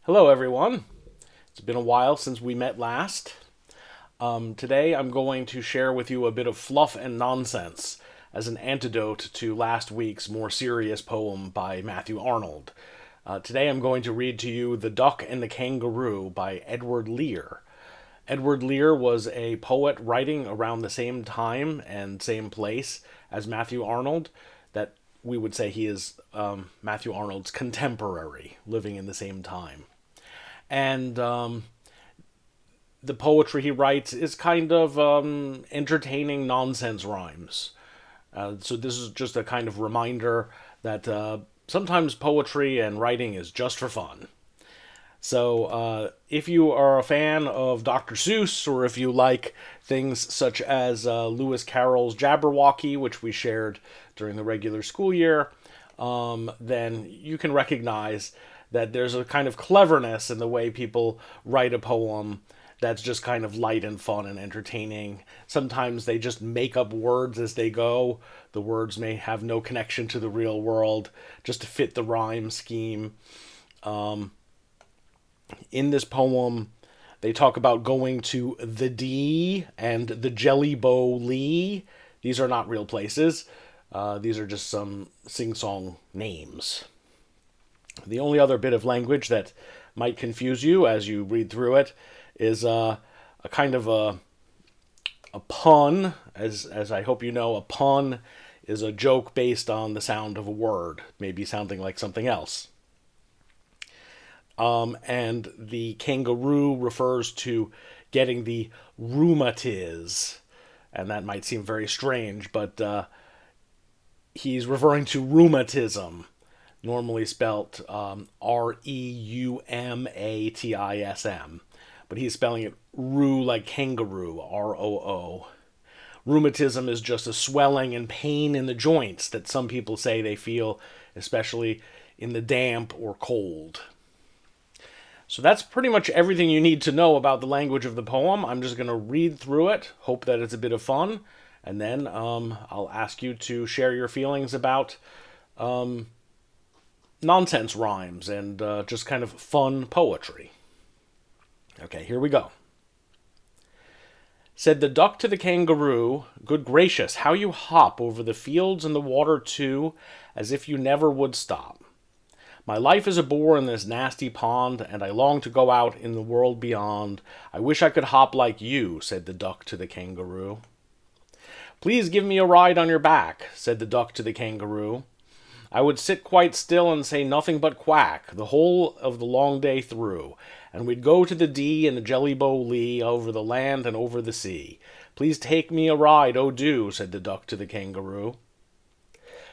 Hello, everyone. It's been a while since we met last. Today, I'm going to share with you a bit of fluff and nonsense as an antidote to last week's more serious poem by Matthew Arnold. Today, I'm going to read to you The Duck and the Kangaroo by Edward Lear. Edward Lear was a poet writing around the same time and same place as Matthew Arnold, that we would say he is Matthew Arnold's contemporary, living in the same time. And the poetry he writes is kind of entertaining nonsense rhymes. So this is just a kind of reminder that sometimes poetry and writing is just for fun. So if you are a fan of Dr. Seuss, or if you like things such as Lewis Carroll's Jabberwocky, which we shared during the regular school year, then you can recognize that there's a kind of cleverness in the way people write a poem that's just kind of light and fun and entertaining. Sometimes they just make up words as they go. The words may have no connection to the real world, just to fit the rhyme scheme. In this poem, they talk about going to the D and the Jelly Bow Lee. These are not real places. These are just some sing-song names. The only other bit of language that might confuse you as you read through it is a kind of a pun. As I hope you know, a pun is a joke based on the sound of a word, maybe sounding like something else. And the kangaroo refers to getting the rheumatiz. And that might seem very strange, but he's referring to rheumatism, normally spelt Reumatism. But he's spelling it roo like kangaroo, Roo. Rheumatism is just a swelling and pain in the joints that some people say they feel, especially in the damp or cold. So that's pretty much everything you need to know about the language of the poem. I'm just going to read through it, hope that it's a bit of fun, and then I'll ask you to share your feelings about nonsense rhymes and just kind of fun poetry. Okay, here we go. Said the duck to the kangaroo, "Good gracious, how you hop over the fields and the water too, as if you never would stop. My life is a bore in this nasty pond, and I long to go out in the world beyond. I wish I could hop like you," said the duck to the kangaroo. "Please give me a ride on your back," said the duck to the kangaroo. "I would sit quite still and say nothing but quack the whole of the long day through, and we'd go to the D and the Jelly Bow Lee, over the land and over the sea. Please take me a ride, oh do," said the duck to the kangaroo.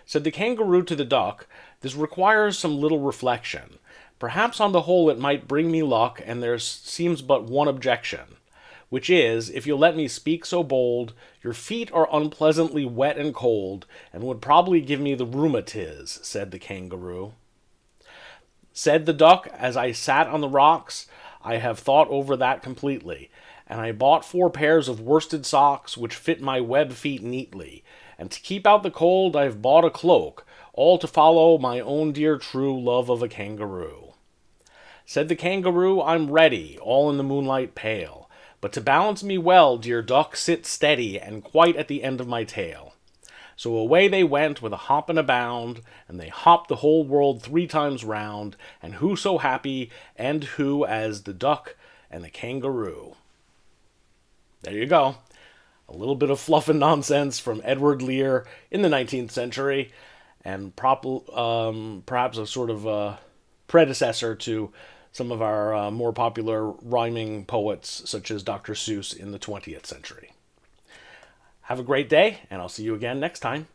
Said the kangaroo to the duck, "This requires some little reflection. Perhaps on the whole it might bring me luck, and there seems but one objection, which is, if you'll let me speak so bold, your feet are unpleasantly wet and cold, and would probably give me the rheumatiz," said the kangaroo. Said the duck, "As I sat on the rocks, I have thought over that completely, and I bought 4 pairs of worsted socks, which fit my web feet neatly, and to keep out the cold I've bought a cloak, all to follow my own dear true love of a kangaroo." Said the kangaroo, "I'm ready, all in the moonlight pale, but to balance me well, dear duck, sit steady, and quite at the end of my tail." So away they went with a hop and a bound, and they hopped the whole world 3 times round, and who so happy, and who as the duck and the kangaroo. There you go. A little bit of fluff and nonsense from Edward Lear in the 19th century, and perhaps a sort of predecessor to some of our more popular rhyming poets, such as Dr. Seuss in the 20th century. Have a great day, and I'll see you again next time.